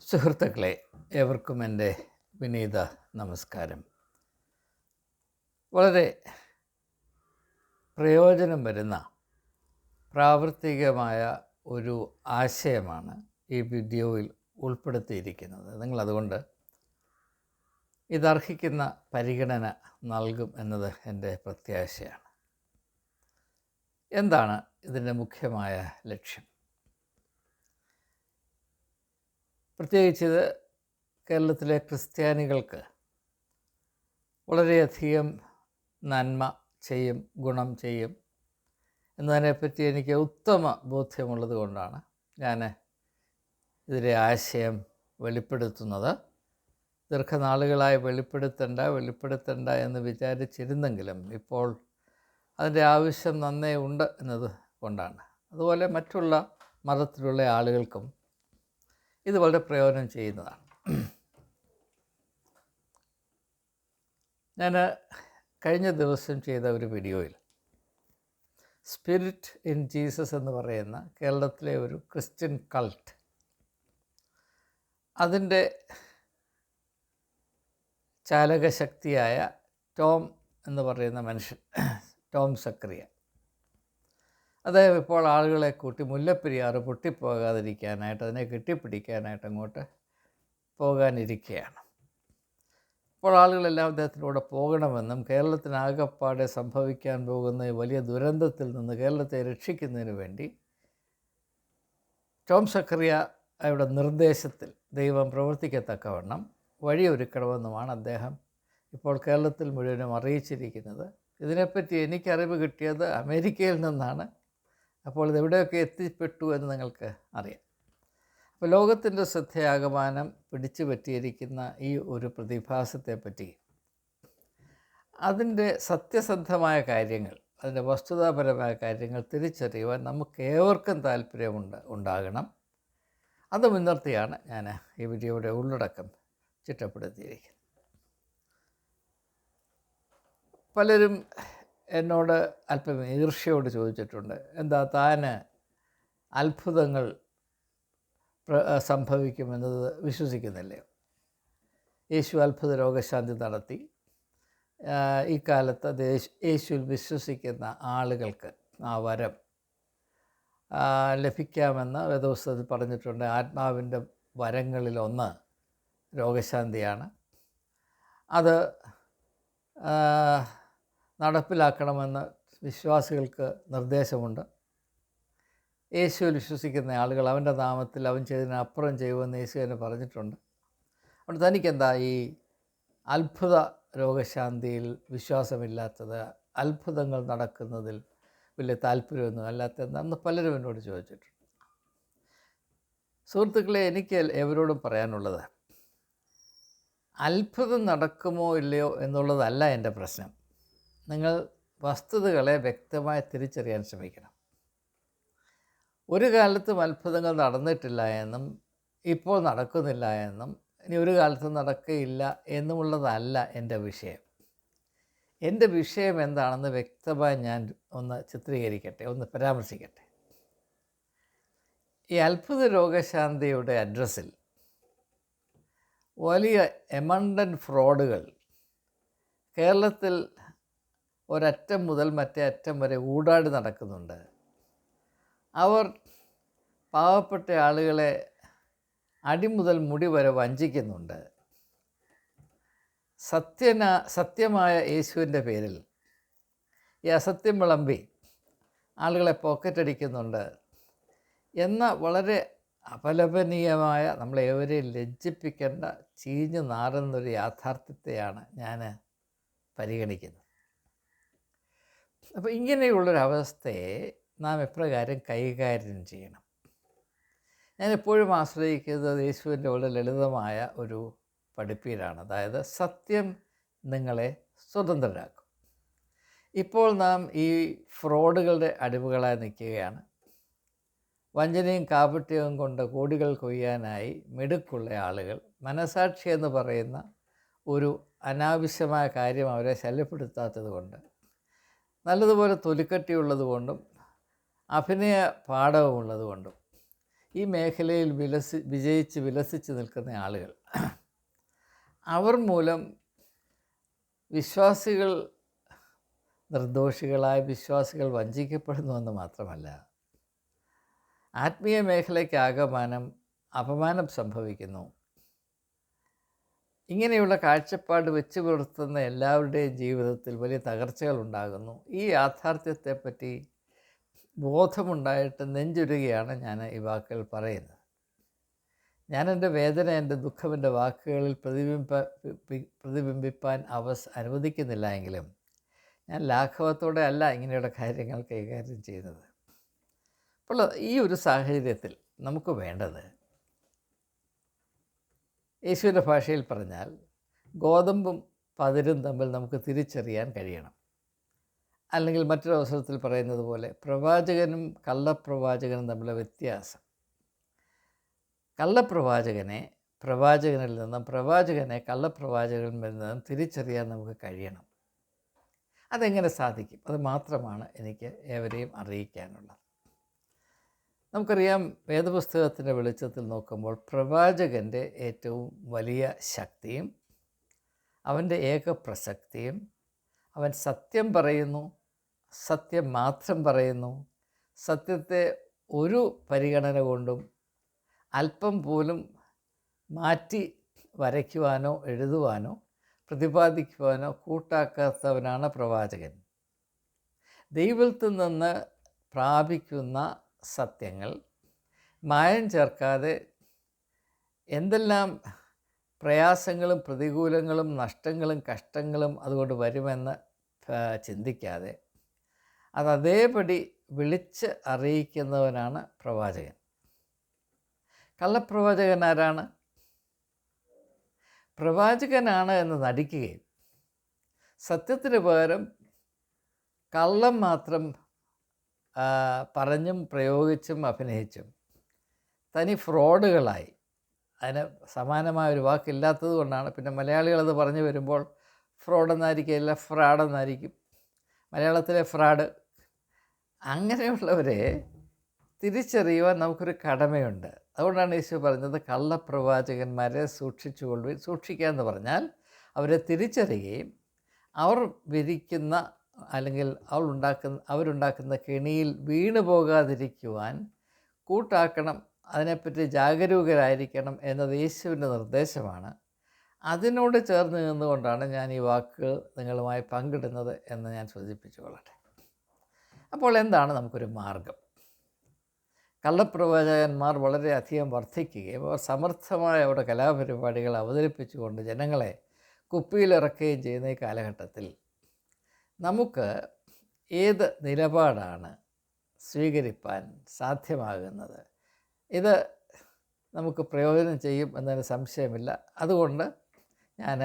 സുഹൃത്തുക്കളെ, ഏവർക്കും എൻ്റെ വിനീത നമസ്കാരം. വളരെ പ്രയോജനം വരുന്ന പ്രാവർത്തികമായ ഒരു ആശയമാണ് ഈ വീഡിയോയിൽ ഉൾപ്പെടുത്തിയിരിക്കുന്നത്. നിങ്ങളതുകൊണ്ട് ഇതർഹിക്കുന്ന പരിഗണന നൽകും എന്നത് എൻ്റെ പ്രത്യാശയാണ്. എന്താണ് ഇതിൻ്റെ മുഖ്യമായ ലക്ഷ്യം? പ്രത്യേകിച്ച് ഇത് കേരളത്തിലെ ക്രിസ്ത്യാനികൾക്ക് വളരെയധികം നന്മ ചെയ്യും, ഗുണം ചെയ്യും എന്നതിനെപ്പറ്റി എനിക്ക് ഉത്തമ ബോധ്യമുള്ളത് കൊണ്ടാണ് ഞാൻ ഇതിലെ ആശയം വെളിപ്പെടുത്തുന്നത്. ദീർഘനാളുകളായി വെളിപ്പെടുത്തണ്ട എന്ന് വിചാരിച്ചിരുന്നെങ്കിലും ഇപ്പോൾ അതിൻ്റെ ആവശ്യം നന്നേ ഉണ്ട് എന്നത് കൊണ്ടാണ്. അതുപോലെ മറ്റുള്ള മതത്തിലുള്ള ആളുകൾക്കും ഇത് വളരെ പ്രയോജനം ചെയ്യുന്നതാണ്. ഞാൻ കഴിഞ്ഞ ദിവസം ചെയ്ത ഒരു വീഡിയോയിൽ സ്പിരിറ്റ് ഇൻ ജീസസ് എന്ന് പറയുന്ന കേരളത്തിലെ ഒരു ക്രിസ്ത്യൻ കൾട്ട്, അതിൻ്റെ ചാലകശക്തിയായ ടോം എന്ന് പറയുന്ന മനുഷ്യൻ, ടോം സക്രിയ, അദ്ദേഹം ഇപ്പോൾ ആളുകളെ കൂട്ടി മുല്ലപ്പെരിയാർ പൊട്ടിപ്പോകാതിരിക്കാനായിട്ട്, അതിനെ കെട്ടിപ്പിടിക്കാനായിട്ട് അങ്ങോട്ട് പോകാനിരിക്കുകയാണ്. അപ്പോൾ ആളുകളെല്ലാം അദ്ദേഹത്തിലൂടെ പോകണമെന്നും കേരളത്തിനാകപ്പാടെ സംഭവിക്കാൻ പോകുന്ന വലിയ ദുരന്തത്തിൽ നിന്ന് കേരളത്തെ രക്ഷിക്കുന്നതിന് വേണ്ടി ടോം സക്രിയയുടെ നിർദ്ദേശത്തിൽ ദൈവം പ്രവർത്തിക്കത്തക്കവണ്ണം വഴിയൊരുക്കണമെന്നുമാണ് അദ്ദേഹം ഇപ്പോൾ കേരളത്തിൽ മുഴുവനും അറിയിച്ചിരിക്കുന്നത്. ഇതിനെപ്പറ്റി എനിക്കറിവ് കിട്ടിയത് അമേരിക്കയിൽ നിന്നാണ്. അപ്പോൾ ഇതെവിടെയൊക്കെ എത്തിപ്പെട്ടു എന്ന് നിങ്ങൾക്ക് അറിയാം. അപ്പോൾ ലോകത്തിൻ്റെ ശ്രദ്ധയാകമാനം പിടിച്ചു പറ്റിയിരിക്കുന്ന ഈ ഒരു പ്രതിഭാസത്തെപ്പറ്റി, അതിൻ്റെ സത്യസന്ധമായ കാര്യങ്ങൾ, അതിൻ്റെ വസ്തുതാപരമായ കാര്യങ്ങൾ തിരിച്ചറിയുവാൻ നമുക്ക് ഏവർക്കും ഉണ്ടാകണം. അത് മുൻനിർത്തിയാണ് ഞാൻ ഈ വീഡിയോയുടെ ഉള്ളടക്കം ചിട്ടപ്പെടുത്തിയിരിക്കുന്നത്. പലരും എന്നോട് അല്പം ഈർഷ്യയോട് ചോദിച്ചിട്ടുണ്ട്, എന്താ താൻ അത്ഭുതങ്ങൾ സംഭവിക്കുമെന്നത് വിശ്വസിക്കുന്നില്ലേ? യേശു അത്ഭുത രോഗശാന്തി നടത്തി. ഈ കാലത്ത് യേശുവിൽ വിശ്വസിക്കുന്ന ആളുകൾക്ക് ആ വരം ലഭിക്കാമെന്ന് വേദപുസ്തകത്തിൽ പറഞ്ഞിട്ടുണ്ട്. ആത്മാവിൻ്റെ വരങ്ങളിലൊന്ന് രോഗശാന്തിയാണ്. അത് നടപ്പിലാക്കണമെന്ന് വിശ്വാസികൾക്ക് നിർദ്ദേശമുണ്ട്. യേശുവിൽ വിശ്വസിക്കുന്ന ആളുകൾ അവൻ്റെ നാമത്തിൽ അവൻ ചെയ്തതിനപ്പുറം ചെയ്യുമെന്ന് യേശു തന്നെ പറഞ്ഞിട്ടുണ്ട്. അതുകൊണ്ട് തനിക്കെന്താ ഈ അത്ഭുത രോഗശാന്തിയിൽ വിശ്വാസമില്ലാത്തത്, അത്ഭുതങ്ങൾ നടക്കുന്നതിൽ വലിയ താല്പര്യമൊന്നും അല്ലാത്തതെന്ന് പലരും എന്നോട് ചോദിച്ചിട്ടുണ്ട്. സുഹൃത്തുക്കളെ, എനിക്ക് എവരോടും പറയാനുള്ളത്, അത്ഭുതം നടക്കുമോ ഇല്ലയോ എന്നുള്ളതല്ല എൻ്റെ പ്രശ്നം. നിങ്ങൾ വസ്തുതകളെ വ്യക്തമായി തിരിച്ചറിയാൻ ശ്രമിക്കണം. ഒരു കാലത്തും അത്ഭുതങ്ങൾ നടന്നിട്ടില്ല എന്നും ഇപ്പോൾ നടക്കുന്നില്ല എന്നും ഇനി ഒരു കാലത്തും നടക്കുകയില്ല എന്നുമുള്ളതല്ല എൻ്റെ വിഷയം. എൻ്റെ വിഷയം എന്താണെന്ന് വ്യക്തമായി ഞാൻ ഒന്ന് ചിത്രീകരിക്കട്ടെ, ഒന്ന് പരാമർശിക്കട്ടെ. ഈ അത്ഭുത രോഗശാന്തിയുടെ അഡ്രസ്സിൽ വലിയ എമണ്ടൻ്റ് ഫ്രോഡുകൾ കേരളത്തിൽ ഒരറ്റം മുതൽ മറ്റേ അറ്റം വരെ ഊടാടി നടക്കുന്നുണ്ട്. അവർ പാവപ്പെട്ട ആളുകളെ അടിമുതൽ മുടി വരെ വഞ്ചിക്കുന്നുണ്ട്. സത്യമായ യേശുവിൻ്റെ പേരിൽ ഈ അസത്യം വിളമ്പി ആളുകളെ പോക്കറ്റടിക്കുന്നുണ്ട് എന്ന വളരെ അപലപനീയമായ, നമ്മളേവരെയും ലജ്ജിപ്പിക്കേണ്ട, ചീഞ്ഞു നാറുന്നൊരു യാഥാർത്ഥ്യത്തെയാണ് ഞാൻ പരിഗണിക്കുന്നത്. അപ്പോൾ ഇങ്ങനെയുള്ളൊരവസ്ഥയെ നാം എപ്രകാരം കൈകാര്യം ചെയ്യണം? ഞാൻ എപ്പോഴും ആശ്രയിക്കുന്നത് യേശുവിൻ്റെ വളരെ ലളിതമായ ഒരു പഠിപ്പീരാണ്. അതായത് സത്യം നിങ്ങളെ സ്വതന്ത്രരാക്കും. ഇപ്പോൾ നാം ഈ ഫ്രോഡുകളുടെ അടിമകളായി നിൽക്കുകയാണ്. വഞ്ചനയും കാപട്യവും കൊണ്ട് കോടികൾ കൊയ്യാനായി മിടുക്കുള്ള ആളുകൾ മനസാക്ഷി എന്ന് പറയുന്ന ഒരു അനാവശ്യമായ കാര്യം അവരെ ശല്യപ്പെടുത്താത്തത് കൊണ്ട്, നല്ലതുപോലെ തൊലിക്കട്ടിയുള്ളത് കൊണ്ടും അഭിനയ പാഠവുമുള്ളത് കൊണ്ടും ഈ മേഖലയിൽ വിജയിച്ച് വിലസിച്ച് നിൽക്കുന്ന ആളുകൾ, അവർ മൂലം വിശ്വാസികൾ, നിർദോഷികളായ വിശ്വാസികൾ വഞ്ചിക്കപ്പെടുന്നുവെന്ന് മാത്രമല്ല, ആത്മീയ മേഖലയ്ക്കാകമാനം അപമാനം സംഭവിക്കുന്നു. ഇങ്ങനെയുള്ള കാഴ്ചപ്പാട് വെച്ച് പുലർത്തുന്ന എല്ലാവരുടെയും ജീവിതത്തിൽ വലിയ തകർച്ചകൾ ഉണ്ടാകുന്നു. ഈ യാഥാർത്ഥ്യത്തെപ്പറ്റി ബോധമുണ്ടായിട്ട് നെഞ്ചുരുകയാണ് ഞാൻ ഈ വാക്കുകൾ പറയുന്നത്. ഞാൻ എൻ്റെ വേദന, എൻ്റെ ദുഃഖം എൻ്റെ വാക്കുകളിൽ പ്രതിബിംബിപ്പാൻ അനുവദിക്കുന്നില്ല എങ്കിലും ഞാൻ ലാഘവത്തോടെ അല്ല ഇങ്ങനെയുള്ള കാര്യങ്ങൾ കൈകാര്യം ചെയ്യുന്നത്. അപ്പോൾ ഈ ഒരു സാഹചര്യത്തിൽ നമുക്ക് വേണ്ടത്, യേശുവിൻ്റെ ഭാഷയിൽ പറഞ്ഞാൽ, ഗോതമ്പും പതിരും തമ്മിൽ നമുക്ക് തിരിച്ചറിയാൻ കഴിയണം. അല്ലെങ്കിൽ മറ്റൊരു അവസരത്തിൽ പറയുന്നത് പോലെ പ്രവാചകനും കള്ളപ്രവാചകനും തമ്മിലുള്ള വ്യത്യാസം. കള്ളപ്രവാചകനെ പ്രവാചകനിൽ നിന്നും പ്രവാചകനെ കള്ളപ്രവാചകനിൽ നിന്നും തിരിച്ചറിയാൻ നമുക്ക് കഴിയണം. അതെങ്ങനെ സാധിക്കും? അത് മാത്രമാണ് എനിക്ക് ഏവരെയും അറിയിക്കാനുള്ളത്. നമുക്കറിയാം, വേദപുസ്തകത്തിൻ്റെ വെളിച്ചത്തിൽ നോക്കുമ്പോൾ പ്രവാചകൻ്റെ ഏറ്റവും വലിയ ശക്തിയും അവൻ്റെ ഏകപ്രസക്തിയും, അവൻ സത്യം പറയുന്നു, സത്യം മാത്രം പറയുന്നു, സത്യത്തെ ഒരു പരിഗണന കൊണ്ടും അല്പം പോലും മാറ്റി വരയ്ക്കുവാനോ എഴുതുവാനോ പ്രതിപാദിക്കുവാനോ കൂട്ടാക്കാത്തവനാണ് പ്രവാചകൻ. ദൈവത്തിൽ നിന്ന് പ്രാപിക്കുന്ന സത്യങ്ങൾ മായം ചേർക്കാതെ എന്തെല്ലാം പ്രയാസങ്ങളും പ്രതികൂലങ്ങളും നഷ്ടങ്ങളും കഷ്ടങ്ങളും അതുകൊണ്ട് വരുമെന്ന് ചിന്തിക്കാതെ അത് അതേപടി വിളിച്ച് അറിയിക്കുന്നവനാണ് പ്രവാചകൻ. കള്ളപ്രവാചകൻ ആരാണ്? പ്രവാചകനാണ് എന്ന് നടിക്കുകയും സത്യത്തിന് പകരം കള്ളം മാത്രം പറഞ്ഞും പ്രയോഗിച്ചും അഭിനയിച്ചും തനി ഫ്രോഡുകളായി. അതിന് സമാനമായ ഒരു വാക്കില്ലാത്തത് കൊണ്ടാണ് പിന്നെ മലയാളികളത് പറഞ്ഞു വരുമ്പോൾ ഫ്രോഡെന്നായിരിക്കില്ല, ഫ്രാഡെന്നായിരിക്കും. മലയാളത്തിലെ ഫ്രാഡ്. അങ്ങനെയുള്ളവരെ തിരിച്ചറിയുവാൻ നമുക്കൊരു കടമയുണ്ട്. അതുകൊണ്ടാണ് യേശു പറഞ്ഞത്, കള്ളപ്രവാചകന്മാരെ സൂക്ഷിക്കുക എന്ന് പറഞ്ഞാൽ അവരെ തിരിച്ചറിയുകയും അവർ വിരിക്കുന്ന അല്ലെങ്കിൽ അവരുണ്ടാക്കുന്ന കെണിയിൽ വീണു പോകാതിരിക്കുവാൻ കൂട്ടാക്കണം, അതിനെപ്പറ്റി ജാഗരൂകരായിരിക്കണം എന്നത് യേശുവിൻ്റെ നിർദ്ദേശമാണ്. അതിനോട് ചേർന്ന് നിന്നുകൊണ്ടാണ് ഞാൻ ഈ വാക്കുകൾ നിങ്ങളുമായി പങ്കിടുന്നത് എന്ന് ഞാൻ സൂചിപ്പിച്ചു കൊള്ളട്ടെ. അപ്പോൾ എന്താണ് നമുക്കൊരു മാർഗം? കള്ളപ്രവാചകന്മാർ വളരെയധികം വർദ്ധിക്കുകയും അവർ സമർത്ഥമായ അവരുടെ കലാപരിപാടികൾ അവതരിപ്പിച്ചുകൊണ്ട് ജനങ്ങളെ കുപ്പിയിലിറക്കുകയും ചെയ്യുന്ന ഈ കാലഘട്ടത്തിൽ നമുക്ക് ഏത് നിലപാടാണ് സ്വീകരിപ്പാൻ സാധ്യമാകുന്നത്? ഇത് നമുക്ക് പ്രയോജനം ചെയ്യും എന്നതിന് സംശയമില്ല. അതുകൊണ്ട് ഞാൻ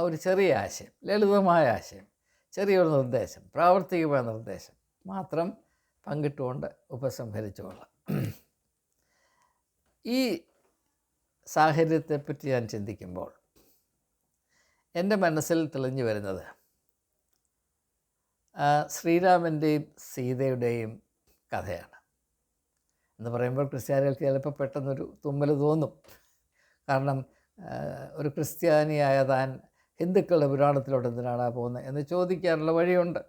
ഒരു ചെറിയ ആശയം, ലളിതമായ ആശയം, ചെറിയൊരു നിർദ്ദേശം, പ്രാവർത്തികമായ നിർദ്ദേശം മാത്രം പങ്കിട്ടുകൊണ്ട് ഉപസംഹരിച്ചുകൊള്ളാം. ഈ സാഹചര്യത്തെപ്പറ്റി ഞാൻ ചിന്തിക്കുമ്പോൾ എൻ്റെ മനസ്സിൽ തെളിഞ്ഞു വരുന്നത് ശ്രീരാമൻ്റെയും സീതയുടെയും കഥയാണ്. എന്ന് പറയുമ്പോൾ ക്രിസ്ത്യാനികൾക്ക് ചിലപ്പോൾ പെട്ടെന്നൊരു തുമ്മൽ തോന്നും. കാരണം ഒരു ക്രിസ്ത്യാനിയായ താൻ ഹിന്ദുക്കളുടെ പുരാണത്തിലോട്ട് എന്തിനാണ് പോകുന്നത് എന്ന് ചോദിക്കാനുള്ള വഴിയുണ്ട്.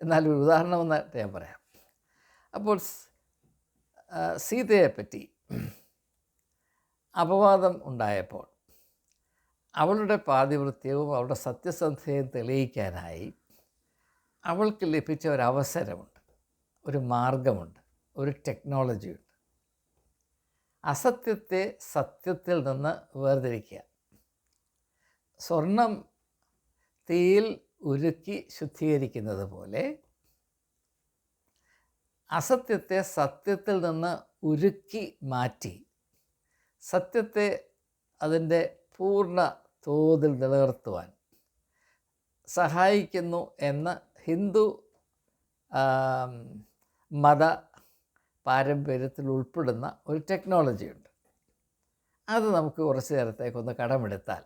എന്നാൽ ഒരു ഉദാഹരണം എന്നായിട്ട് ഞാൻ പറയാം. അപ്പോൾ സീതയെപ്പറ്റി അപവാദം ഉണ്ടായപ്പോൾ അവളുടെ പാതിവൃത്യവും അവളുടെ സത്യസന്ധതയും തെളിയിക്കാനായി അവൾക്ക് ലഭിച്ച ഒരവസരമുണ്ട്, ഒരു മാർഗമുണ്ട്, ഒരു ടെക്നോളജിയുണ്ട്. അസത്യത്തെ സത്യത്തിൽ നിന്ന് വേർതിരിക്കുക. സ്വർണം തീയിൽ ഉരുക്കി ശുദ്ധീകരിക്കുന്നത് പോലെ അസത്യത്തെ സത്യത്തിൽ നിന്ന് ഉരുക്കി മാറ്റി സത്യത്തെ അതിൻ്റെ പൂർണ്ണ തോതിൽ നിലനിർത്തുവാൻ സഹായിക്കുന്നു എന്ന് ഹിന്ദു മത പാരമ്പര്യത്തിൽ ഉൾപ്പെടുന്ന ഒരു ടെക്നോളജിയുണ്ട്. അത് നമുക്ക് കുറച്ച് നേരത്തേക്കൊന്ന് കടമെടുത്താൽ,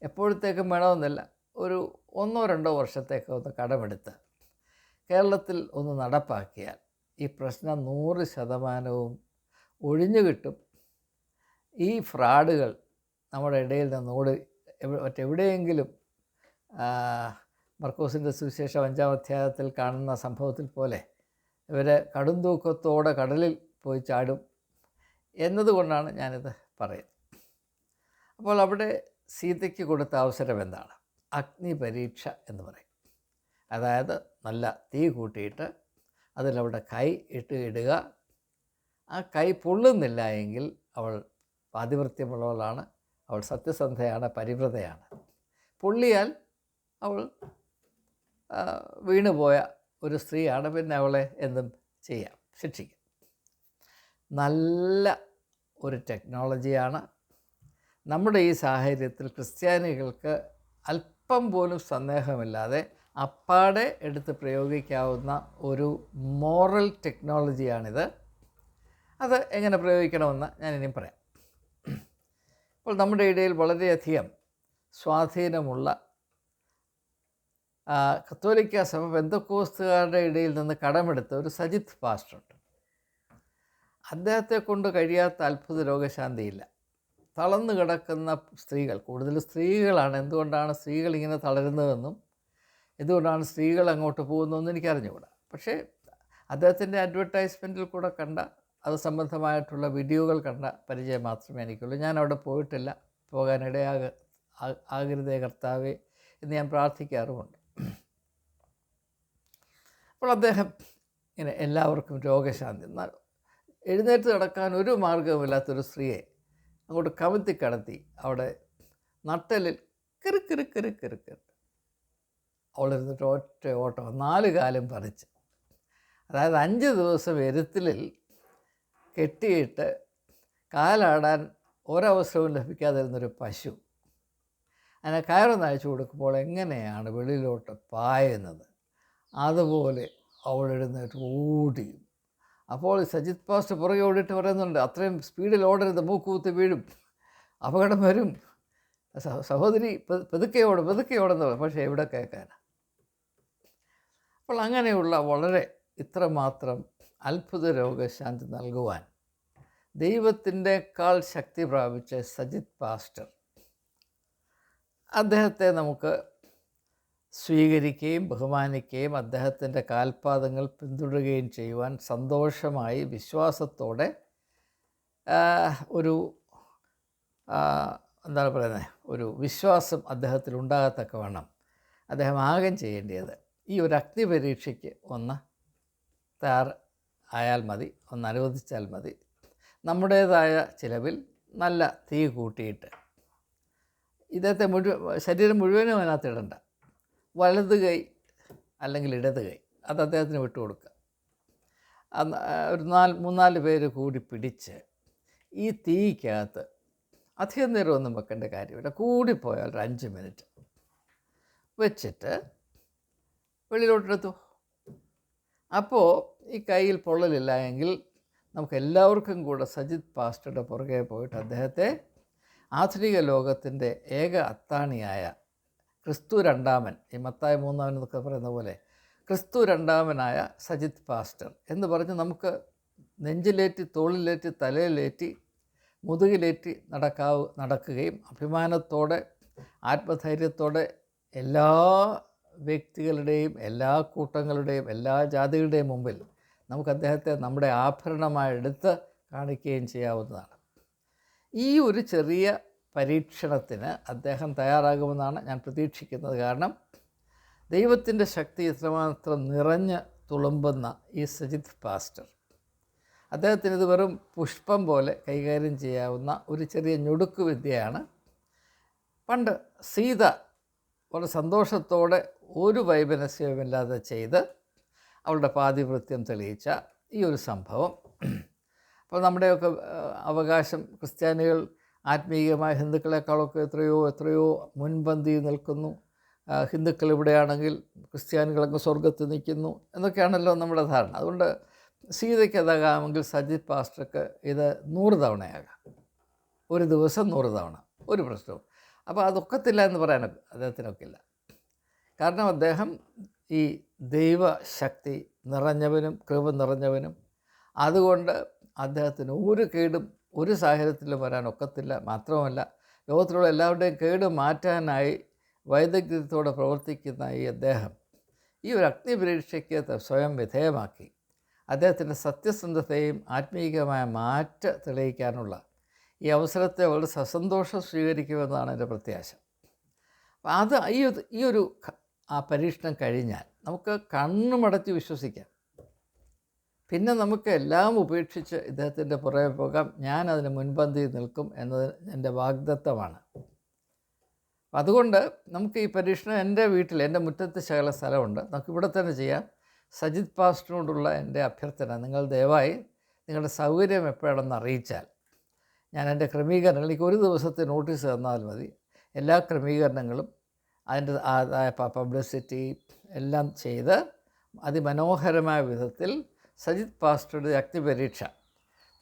എപ്പോഴത്തേക്കും വേണമെന്നില്ല, ഒരു 1-2 വർഷത്തേക്ക് ഒന്ന് കടമെടുത്ത് കേരളത്തിൽ ഒന്ന് നടപ്പാക്കിയാൽ ഈ പ്രശ്നം 100% ഒഴിഞ്ഞു കിട്ടും. ഈ ഫ്രോഡുകൾ നമ്മുടെ ഇടയിൽ നിന്ന് മറ്റെവിടെയെങ്കിലും മർക്കോസിൻ്റെ സുവിശേഷം 5-ാം അധ്യായത്തിൽ കാണുന്ന സംഭവത്തിൽ പോലെ ഇവർ കടുംതൂക്കത്തോടെ കടലിൽ പോയി ചാടും എന്നതുകൊണ്ടാണ് ഞാനിത് പറയുന്നത്. അപ്പോൾ അവിടെ സീതയ്ക്ക് കൊടുത്ത അവസരം എന്താണ്? അഗ്നി പരീക്ഷ എന്ന് പറയും. അതായത് നല്ല തീ കൂട്ടിയിട്ട് അതിലവിടെ കൈ ഇടുക. ആ കൈ പൊള്ളുന്നില്ല എങ്കിൽ അവൾ പാതിവൃത്യമുള്ളവളാണ്, അവൾ സത്യസന്ധയാണ്, പരിവ്രതയാണ്. പൊള്ളിയാൽ അവൾ വീണുപോയ ഒരു സ്ത്രീയാണ്, പിന്നെ അവളെ എന്തും ചെയ്യാം, ശിക്ഷിക്കാം. നല്ല ഒരു ടെക്നോളജിയാണ്. നമ്മുടെ ഈ സാഹചര്യത്തിൽ ക്രിസ്ത്യാനികൾക്ക് അല്പം പോലും സന്ദേഹമില്ലാതെ അപ്പാടെ എടുത്ത് പ്രയോഗിക്കാവുന്ന ഒരു മോറൽ ടെക്നോളജിയാണിത്. അത് എങ്ങനെ പ്രയോഗിക്കണമെന്ന് ഞാനിനിയും പറയാം. ഇപ്പോൾ നമ്മുടെ ഇടയിൽ വളരെയധികം സ്വാധീനമുള്ള കത്തോലിക്ക സഭ പെന്തക്കോസ്തുകാരുടെ ഇടയിൽ നിന്ന് കടമെടുത്ത ഒരു സജിത്ത് പാസ്റ്ററുണ്ട്. അദ്ദേഹത്തെ കൊണ്ട് കഴിയാത്ത അത്ഭുത രോഗശാന്തിയില്ല. തളർന്നു കിടക്കുന്ന സ്ത്രീകൾ, കൂടുതൽ സ്ത്രീകളാണ്. എന്തുകൊണ്ടാണ് സ്ത്രീകൾ ഇങ്ങനെ തളരുന്നതെന്നും എന്തുകൊണ്ടാണ് സ്ത്രീകൾ അങ്ങോട്ട് പോകുന്നതെന്നും എനിക്കറിഞ്ഞുകൂടാ. പക്ഷേ അദ്ദേഹത്തിൻ്റെ അഡ്വർടൈസ്മെൻറ്റിൽ കൂടെ കണ്ട അത് സംബന്ധമായിട്ടുള്ള വീഡിയോകൾ കണ്ട പരിചയം മാത്രമേ എനിക്കുള്ളൂ. ഞാൻ അവിടെ പോയിട്ടില്ല. ആകരുതേ കർത്താവേ എന്ന് ഞാൻ പ്രാർത്ഥിക്കാറുമുണ്ട്. അപ്പോൾ അദ്ദേഹം ഇങ്ങനെ എല്ലാവർക്കും രോഗശാന്തി, എഴുന്നേറ്റ് നടക്കാൻ ഒരു മാർഗവുമില്ലാത്തൊരു സ്ത്രീയെ അങ്ങോട്ട് കമത്തി കടത്തി അവിടെ നട്ടലിൽ കിറുക്കിറുക്കിറുക്കിറുക്ക് അവളിരുന്നിട്ട് ഒറ്റ ഓട്ടം 4 കാലും പറിച്ച്, അതായത് 5 ദിവസം എരുത്തിലിൽ കെട്ടിയിട്ട് കാലാടാൻ ഒരവസരവും ലഭിക്കാതിരുന്നൊരു പശു അതിനെ കയറൊന്ന് അയച്ചു കൊടുക്കുമ്പോൾ എങ്ങനെയാണ് വെളിയിലോട്ട് പായുന്നത്, അതുപോലെ അവളെഴുന്നേറ്റ് ഓടി. അപ്പോൾ സജിത് പാസ്റ്റർ പുറകെ ഓടിയിട്ട് പറയുന്നുണ്ട്, അത്രയും സ്പീഡിൽ ഓടരുത്, മൂക്കുകുത്തി വീഴും, അപകടം വരും, സഹോദരി പതുക്കെ ഓടുന്നത്. പക്ഷേ എവിടെ കേൾക്കാനാണ്? അപ്പോൾ അങ്ങനെയുള്ള വളരെ ഇത്രമാത്രം അത്ഭുത രോഗശാന്തി നൽകുവാൻ ദൈവത്തിൻ്റെക്കാൾ ശക്തി പ്രാപിച്ച സജിത് പാസ്റ്റർ, അദ്ദേഹത്തെ നമുക്ക് സ്വീകരിക്കുകയും ബഹുമാനിക്കുകയും അദ്ദേഹത്തിൻ്റെ കാൽപാദങ്ങൾ പിന്തുടരുകയും ചെയ്യുവാൻ സന്തോഷമായി വിശ്വാസത്തോടെ ഒരു വിശ്വാസം അദ്ദേഹത്തിൽ ഉണ്ടാകത്തക്കവണ്ണം അദ്ദേഹം ആകെ ചെയ്യേണ്ടത് ഈ ഒരു അഗ്നി പരീക്ഷയ്ക്ക് ഒന്ന് ആയാൽ മതി, ഒന്ന് അനുവദിച്ചാൽ മതി. നമ്മുടേതായ ചിലവിൽ നല്ല തീ കൂട്ടിയിട്ട് ഇദ്ദേഹത്തെ ശരീരം മുഴുവനും അതിനകത്ത് ഇടണ്ട, വലത് കൈ അല്ലെങ്കിൽ ഇടത് കൈ അത് അദ്ദേഹത്തിന് വിട്ടുകൊടുക്കുക. ഒരു 3-4 പേര് കൂടി പിടിച്ച് ഈ തീക്കകത്ത് അധികം നേരമൊന്നും വെക്കേണ്ട കാര്യമില്ല, കൂടിപ്പോയാൽ ഒരു 5 മിനിറ്റ് വെച്ചിട്ട് വെളിയിലോട്ടെടുത്തു. അപ്പോൾ ഈ കയ്യിൽ പൊള്ളലില്ല എങ്കിൽ നമുക്ക് എല്ലാവർക്കും കൂടെ സജിത് പാസ്റ്ററുടെ പുറകെ പോയിട്ട് അദ്ദേഹത്തെ ആധുനിക ലോകത്തിൻ്റെ ഏക അത്താണിയായ ക്രിസ്തു രണ്ടാമൻ, ഈ മത്തായി 3 എന്നൊക്കെ പറയുന്ന പോലെ ക്രിസ്തു രണ്ടാമനായ സജിത് പാസ്റ്റർ എന്ന് പറഞ്ഞ് നമുക്ക് നെഞ്ചിലേറ്റി, തോളിലേറ്റി, തലയിലേറ്റി, മുതുകിലേറ്റി നടക്കുകയും അഭിമാനത്തോടെ, ആത്മധൈര്യത്തോടെ എല്ലാ വ്യക്തികളുടെയും, എല്ലാ കൂട്ടങ്ങളുടെയും, എല്ലാ ജാതികളുടെയും മുമ്പിൽ നമുക്ക് അദ്ദേഹത്തെ നമ്മുടെ ആഭരണമായി എടുത്ത് കാണിക്കുകയും ചെയ്യാവുന്നതാണ്. ഈ ഒരു ചെറിയ പരീക്ഷണത്തിന് അദ്ദേഹം തയ്യാറാകുമെന്നാണ് ഞാൻ പ്രതീക്ഷിക്കുന്നത്. കാരണം ദൈവത്തിൻ്റെ ശക്തി ഇത്രമാത്രം നിറഞ്ഞ് തുളുമ്പുന്ന ഈ സജിത് പാസ്റ്റർ, അദ്ദേഹത്തിന് ഇത് വെറും പുഷ്പം പോലെ കൈകാര്യം ചെയ്യാവുന്ന ഒരു ചെറിയ ഞൊടുക്ക് വിദ്യയാണ്. പണ്ട് സീത വളരെ സന്തോഷത്തോടെ ഒരു വൈമനസ്യവുമില്ലാതെ ചെയ്ത് അവളുടെ പാതിവൃത്യം തെളിയിച്ച ഈ ഒരു സംഭവം. അപ്പോൾ നമ്മുടെയൊക്കെ അവകാശം, ക്രിസ്ത്യാനികൾ ആത്മീയമായ ഹിന്ദുക്കളെക്കാളൊക്കെ എത്രയോ മുൻപന്തിയിൽ നിൽക്കുന്നു, ഹിന്ദുക്കൾ ഇവിടെയാണെങ്കിൽ ക്രിസ്ത്യാനികളൊക്കെ സ്വർഗത്തിൽ നിൽക്കുന്നു എന്നൊക്കെയാണല്ലോ നമ്മുടെ ധാരണ. അതുകൊണ്ട് സീതയ്ക്ക് അതാകാമെങ്കിൽ സജിത് പാസ്റ്റർക്ക് ഇത് 100 തവണയാകാം, ഒരു ദിവസം 100 തവണ, ഒരു പ്രശ്നവും. അപ്പോൾ അതൊക്കത്തില്ല എന്ന് പറയാനൊക്കെ അദ്ദേഹത്തിനൊക്കില്ല. കാരണം അദ്ദേഹം ഈ ദൈവശക്തി നിറഞ്ഞവനും കൃപ നിറഞ്ഞവനും, അതുകൊണ്ട് അദ്ദേഹത്തിന് ഒരു കേടും ഒരു സാഹചര്യത്തിലും വരാൻ ഒക്കത്തില്ല. മാത്രമല്ല, ലോകത്തിലുള്ള എല്ലാവരുടെയും കേട് മാറ്റാനായി വൈദഗ്ധ്യത്തോടെ പ്രവർത്തിക്കുന്ന ഈ അദ്ദേഹം ഈ ഒരു അഗ്നിപരീക്ഷയ്ക്ക് സ്വയം വിധേയമാക്കി അദ്ദേഹത്തിൻ്റെ സത്യസന്ധതയും ആത്മീയമായ തെളിയിക്കാനുള്ള ഈ അവസരത്തെ വളരെ സസന്തോഷം സ്വീകരിക്കുമെന്നാണ് എൻ്റെ പ്രത്യാശ. അപ്പം അത് ഈ ഒരു പരീക്ഷണം കഴിഞ്ഞാൽ നമുക്ക് കണ്ണുമടച്ച് വിശ്വസിക്കാം. പിന്നെ നമുക്ക് എല്ലാം ഉപേക്ഷിച്ച് ഇദ്ദേഹത്തിൻ്റെ പുറകെ പോകാം. ഞാൻ അതിന് മുൻപന്തിയിൽ നിൽക്കും എന്നത് എൻ്റെ വാഗ്ദത്തമാണ്. അതുകൊണ്ട് നമുക്ക് ഈ പരീക്ഷണം എൻ്റെ വീട്ടിൽ, എൻ്റെ മുറ്റത്ത് ശകല സ്ഥലമുണ്ട്, നമുക്കിവിടെ തന്നെ ചെയ്യാം. സജിത് പാസ്റ്ററിനോടുള്ള എൻ്റെ അഭ്യർത്ഥന, നിങ്ങൾ ദയവായി നിങ്ങളുടെ സൗകര്യം എപ്പോഴാണെന്ന് അറിയിച്ചാൽ ഞാൻ എൻ്റെ ക്രമീകരണങ്ങൾ, എനിക്ക് ഒരു ദിവസത്തെ നോട്ടീസ് തന്നാൽ മതി. എല്ലാ ക്രമീകരണങ്ങളും അതിൻ്റെ ആയ പബ്ലിസിറ്റി എല്ലാം ചെയ്ത് അതിമനോഹരമായ വിധത്തിൽ സജിത് പാസ്റ്ററുടെ അഗ്നിപരീക്ഷ,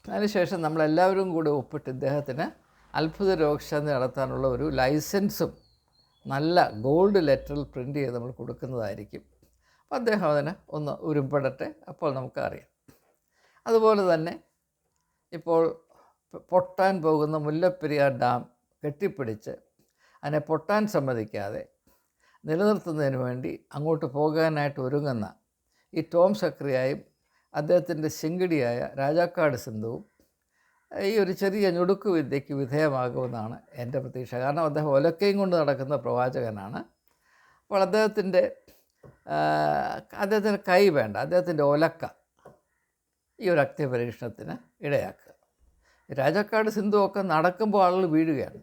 അതിനുശേഷം നമ്മളെല്ലാവരും കൂടി ഒപ്പിട്ട് ഇദ്ദേഹത്തിന് അത്ഭുത രോഗശാന്തി നടത്താനുള്ള ഒരു ലൈസൻസും നല്ല ഗോൾഡ് ലെറ്ററിൽ പ്രിൻ്റ് ചെയ്ത് നമ്മൾ കൊടുക്കുന്നതായിരിക്കും. അപ്പോൾ അദ്ദേഹം അതിന് ഒന്ന് ഉരുമ്പെടട്ടെ, അപ്പോൾ നമുക്കറിയാം. അതുപോലെ തന്നെ ഇപ്പോൾ പൊട്ടാൻ പോകുന്ന മുല്ലപ്പെരിയാർ ഡാം കെട്ടിപ്പിടിച്ച് അതിനെ പൊട്ടാൻ സമ്മതിക്കാതെ നിലനിർത്തുന്നതിന് വേണ്ടി അങ്ങോട്ട് പോകാനായിട്ട് ഒരുങ്ങുന്ന ഈ ടോം സക്രിയായും അദ്ദേഹത്തിൻ്റെ ശിങ്കിടിയായ രാജാക്കാട് സിന്ധുവും ഈ ഒരു ചെറിയ ഞുടുക്ക് വിദ്യയ്ക്ക് വിധേയമാകുമെന്നാണ് എൻ്റെ പ്രതീക്ഷ. കാരണം അദ്ദേഹം ഒലക്കയും കൊണ്ട് നടക്കുന്ന പ്രവാചകനാണ്. അപ്പോൾ അദ്ദേഹത്തിൻ്റെ കൈ വേണ്ട, അദ്ദേഹത്തിൻ്റെ ഒലക്ക ഈ ഒരു അഗ്നിപരീക്ഷണത്തിന് ഇടയാക്കുക. രാജാക്കാട് സിന്ധുവൊക്കെ നടക്കുമ്പോൾ ആളുകൾ വീഴുകയാണ്.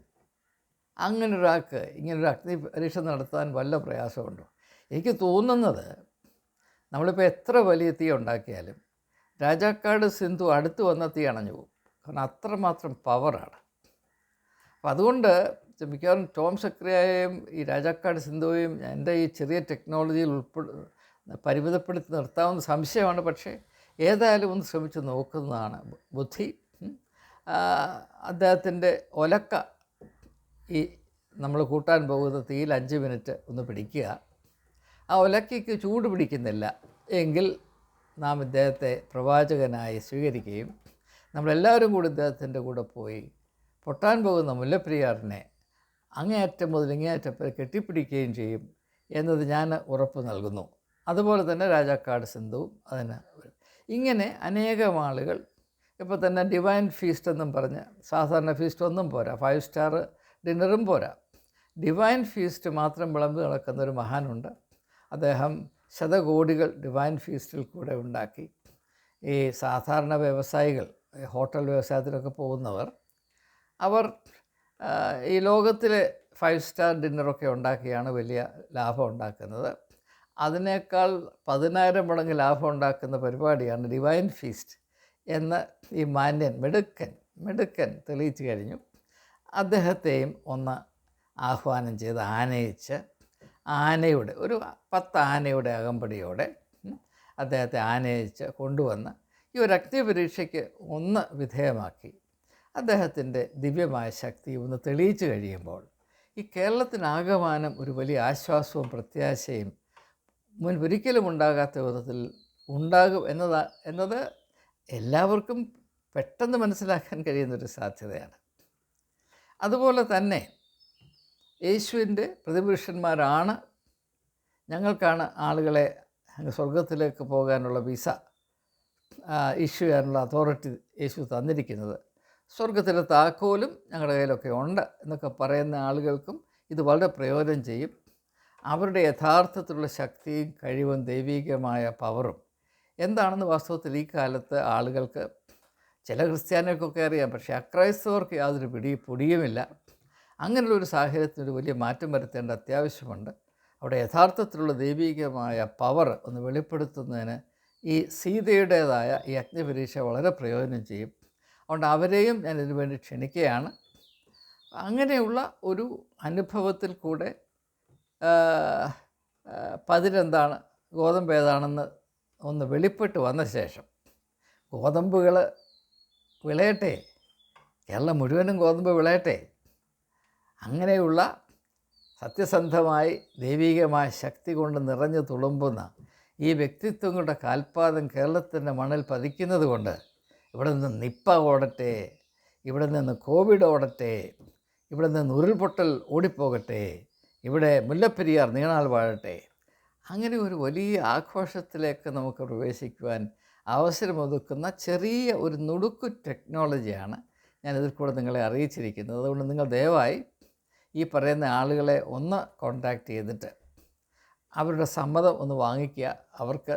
അങ്ങനൊരാൾക്ക് ഇങ്ങനൊരു അഗ്നിപരീക്ഷണം നടത്താൻ വല്ല പ്രയാസമുണ്ടോ? എനിക്ക് തോന്നുന്നത് നമ്മളിപ്പോൾ എത്ര വലിയ തീ ഉണ്ടാക്കിയാലും രാജാക്കാട് സിന്ധു അടുത്ത് വന്ന തീ അണഞ്ഞു പോകും. കാരണം അത്രമാത്രം പവറാണ്. അപ്പം അതുകൊണ്ട് മിക്കവാറും ടോം സക്രിയയെയും ഈ രാജാക്കാട് സിന്ധുവെയും എൻ്റെ ഈ ചെറിയ ടെക്നോളജിയിൽ പരിമിതപ്പെടുത്തി നിർത്താവുന്ന സംശയമാണ്. പക്ഷേ ഏതായാലും ഒന്ന് ശ്രമിച്ച് നോക്കുന്നതാണ് ബുദ്ധി. അദ്ദേഹത്തിൻ്റെ ഒലക്ക ഈ നമ്മൾ കൂട്ടാൻ പോകുന്ന തീയിൽ 5 മിനിറ്റ് ഒന്ന് പിടിക്കുക. ആ ഒലക്കയ്ക്ക് ചൂട് പിടിക്കുന്നില്ല എങ്കിൽ നാം ഇദ്ദേഹത്തെ പ്രവാചകനായി സ്വീകരിക്കുകയും നമ്മളെല്ലാവരും കൂടി ഇദ്ദേഹത്തിൻ്റെ കൂടെ പോയി പൊട്ടാൻ പോകുന്ന മുല്ലപ്പെരിയാറിനെ അങ്ങേയറ്റം മുതൽ ഇങ്ങേയറ്റം വരെ കെട്ടിപ്പിടിക്കുകയും ചെയ്യും എന്നത് ഞാൻ ഉറപ്പ് നൽകുന്നു. അതുപോലെ തന്നെ രാജാക്കാട് സിന്ധുവും അതിന് ഇങ്ങനെ അനേകം ആളുകൾ ഇപ്പോൾ തന്നെ ഡിവൈൻ ഫീസ്റ്റ് എന്നും പറഞ്ഞ്, സാധാരണ ഫീസ്റ്റ് ഒന്നും പോരാ, 5 സ്റ്റാർ ഡിന്നറും പോരാ, ഡിവൈൻ ഫീസ്റ്റ് മാത്രം വിളമ്പി നടക്കുന്ന ഒരു മഹാനുണ്ട്. അദ്ദേഹം ശതകോടികൾ ഡിവൈൻ ഫീസ്റ്റിൽ കൂടെ ഉണ്ടാക്കി. ഈ സാധാരണ വ്യവസായികൾ, ഹോട്ടൽ വ്യവസായത്തിലൊക്കെ പോകുന്നവർ, അവർ ഈ ലോകത്തിലെ 5 സ്റ്റാർ ഡിന്നറൊക്കെ ഉണ്ടാക്കിയാണ് വലിയ ലാഭം ഉണ്ടാക്കുന്നത്. അതിനേക്കാൾ 10,000 മടങ്ങ് ലാഭം ഉണ്ടാക്കുന്ന പരിപാടിയാണ് ഡിവൈൻ ഫീസ്റ്റ് എന്ന് ഈ മാന്യൻ മിടുക്കൻ തെളിയിച്ചു കഴിഞ്ഞു. അദ്ദേഹത്തെയും ഒന്ന് ആഹ്വാനം ചെയ്ത് ആനയിച്ച്, ആനയുടെ ഒരു 10 ആനയുടെ അകമ്പടിയോടെ അദ്ദേഹത്തെ ആനയിച്ച് കൊണ്ടുവന്ന് ഈ ഒരു അഗ്നിപരീക്ഷയ്ക്ക് ഒന്ന് വിധേയമാക്കി അദ്ദേഹത്തിൻ്റെ ദിവ്യമായ ശക്തി ഒന്ന് തെളിയിച്ചു കഴിയുമ്പോൾ ഈ കേരളത്തിനാകമാനം ഒരു വലിയ ആശ്വാസവും പ്രത്യാശയും മുൻപൊരിക്കലും ഉണ്ടാകാത്ത വിധത്തിൽ ഉണ്ടാകും എന്നത് എല്ലാവർക്കും പെട്ടെന്ന് മനസ്സിലാക്കാൻ കഴിയുന്നൊരു സാധ്യതയാണ്. അതുപോലെ തന്നെ യേശുവിൻ്റെ പ്രതിപുരുഷന്മാരാണ്, ഞങ്ങൾക്കാണ് ആളുകളെ സ്വർഗത്തിലേക്ക് പോകാനുള്ള വിസ ഇഷ്യൂ ചെയ്യാനുള്ള അതോറിറ്റി യേശു തന്നിരിക്കുന്നത്, സ്വർഗത്തിലെ താക്കോലും ഞങ്ങളുടെ കയ്യിലൊക്കെ ഉണ്ട് എന്നൊക്കെ പറയുന്ന ആളുകൾക്കും ഇത് വളരെ പ്രയോജനം ചെയ്യും. അവരുടെ യഥാർത്ഥത്തിലുള്ള ശക്തിയും കഴിവും ദൈവികമായ പവറും എന്താണെന്ന് വാസ്തവത്തിൽ ഈ കാലത്ത് ആളുകൾക്ക്, ചില ക്രിസ്ത്യാനികൾക്കൊക്കെ അറിയാം, പക്ഷേ അക്രൈസ്തവർക്ക് യാതൊരു പൊടിയുമില്ല. അങ്ങനെയുള്ളൊരു സാഹചര്യത്തിൽ ഒരു വലിയ മാറ്റം വരുത്തേണ്ട അത്യാവശ്യമുണ്ട്. അവിടെ യഥാർത്ഥത്തിലുള്ള ദൈവികമായ പവർ ഒന്ന് വെളിപ്പെടുത്തുന്നതിന് ഈ സീതയുടേതായ ഈ അഗ്നിപരീക്ഷ വളരെ പ്രയോജനം ചെയ്യും. അതുകൊണ്ട് അവരെയും ഞാൻ ഇതിനു വേണ്ടി ക്ഷണിക്കുകയാണ്. അങ്ങനെയുള്ള ഒരു അനുഭവത്തിൽ കൂടെ പതിരെന്താണ്, ഗോതമ്പ് ഏതാണെന്ന് ഒന്ന് വെളിപ്പെട്ട് വന്ന ശേഷം, ഗോതമ്പുകൾ വിളയട്ടെ, കേരളം മുഴുവനും ഗോതമ്പ് വിളയട്ടെ, അങ്ങനെയുള്ള സത്യസന്ധമായി ദൈവികമായ ശക്തി കൊണ്ട് നിറഞ്ഞു തുളുമ്പുന്ന ഈ വ്യക്തിത്വങ്ങളുടെ കാൽപാദം കേരളത്തിൻ്റെ മണ്ണിൽ പതിക്കുന്നത് കൊണ്ട് ഇവിടെ നിന്ന് നിപ്പ ഓടട്ടെ, ഇവിടെ നിന്ന് കോവിഡ് ഓടട്ടെ, ഇവിടെ നിന്ന് ഉരുൾപൊട്ടൽ ഓടിപ്പോകട്ടെ, ഇവിടെ മുല്ലപ്പെരിയാർ നീണാൾ വാഴട്ടെ. അങ്ങനെ ഒരു വലിയ ആഘോഷത്തിലേക്ക് നമുക്ക് പ്രവേശിക്കുവാൻ അവസരമൊതുക്കുന്ന ചെറിയ ഒരു നുടുക്കു ടെക്നോളജിയാണ് ഞാനിതിൽ കൂടെ നിങ്ങളെ അറിയിച്ചിരിക്കുന്നത്. അതുകൊണ്ട് നിങ്ങൾ ദയവായി ഈ പറയുന്ന ആളുകളെ ഒന്ന് കോൺടാക്റ്റ് ചെയ്തിട്ട് അവരുടെ സമ്മതം ഒന്ന് വാങ്ങിക്കുക. അവർക്ക്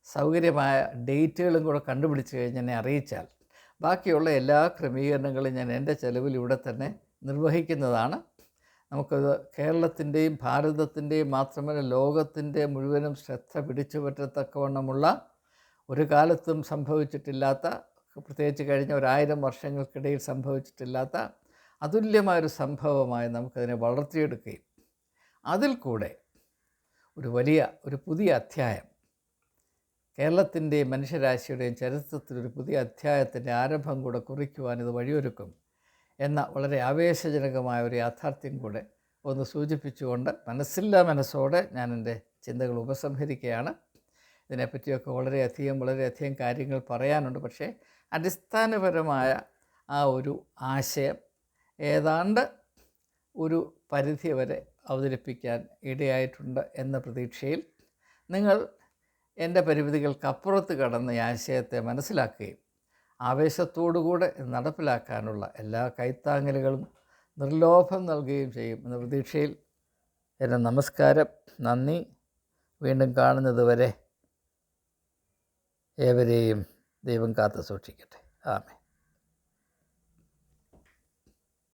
സൗകര്യമായ ഡേറ്റുകളും കൂടെ കണ്ടുപിടിച്ച് കഴിഞ്ഞ് എന്നെ അറിയിച്ചാൽ ബാക്കിയുള്ള എല്ലാ ക്രമീകരണങ്ങളും ഞാൻ എൻ്റെ ചെലവിൽ ഇവിടെ തന്നെ നിർവഹിക്കുന്നതാണ്. നമുക്കത് കേരളത്തിൻ്റെയും ഭാരതത്തിൻ്റെയും മാത്രമല്ല ലോകത്തിൻ്റെ മുഴുവനും ശ്രദ്ധ പിടിച്ചു പറ്റത്തക്കവണ്ണമുള്ള ഒരു കാലത്തും സംഭവിച്ചിട്ടില്ലാത്ത, പ്രത്യേകിച്ച് കഴിഞ്ഞ 1000 വർഷങ്ങൾക്കിടയിൽ സംഭവിച്ചിട്ടില്ലാത്ത അതുല്യമായൊരു സംഭവമായി നമുക്കതിനെ വളർത്തിയെടുക്കുകയും അതിൽ കൂടെ ഒരു പുതിയ അധ്യായം, കേരളത്തിൻ്റെയും മനുഷ്യരാശിയുടെയും ചരിത്രത്തിലൊരു പുതിയ അധ്യായത്തിൻ്റെ ആരംഭം കൂടെ കുറിക്കുവാൻ ഇത് വഴിയൊരുക്കും എന്ന വളരെ ആവേശജനകമായ ഒരു യാഥാർത്ഥ്യം കൂടെ ഒന്ന് സൂചിപ്പിച്ചുകൊണ്ട് മനസ്സില്ലാ മനസ്സോടെ ഞാൻ എൻ്റെ ചിന്തകൾ ഉപസംഹരിക്കുകയാണ്. ഇതിനെപ്പറ്റിയൊക്കെ വളരെയധികം കാര്യങ്ങൾ പറയാനുണ്ട്. പക്ഷേ അടിസ്ഥാനപരമായ ആ ഒരു ആശയം ഏതാണ്ട് ഒരു പരിധി വരെ അവതരിപ്പിക്കാൻ ഇടയായിട്ടുണ്ട് എന്ന പ്രതീക്ഷയിൽ നിങ്ങൾ എൻ്റെ പരിമിതികൾക്കപ്പുറത്ത് കടന്ന ഈ ആശയത്തെ മനസ്സിലാക്കുകയും ആവേശത്തോടുകൂടെ നടപ്പിലാക്കാനുള്ള എല്ലാ കൈത്താങ്ങലുകളും നിർലോഭം നൽകുകയും ചെയ്യും എന്ന പ്രതീക്ഷയിൽ എൻ്റെ നമസ്കാരം, നന്ദി. വീണ്ടും കാണുന്നത് വരെ ഏവരെയും ദൈവം കാത്തു സൂക്ഷിക്കട്ടെ. ആമേൻ.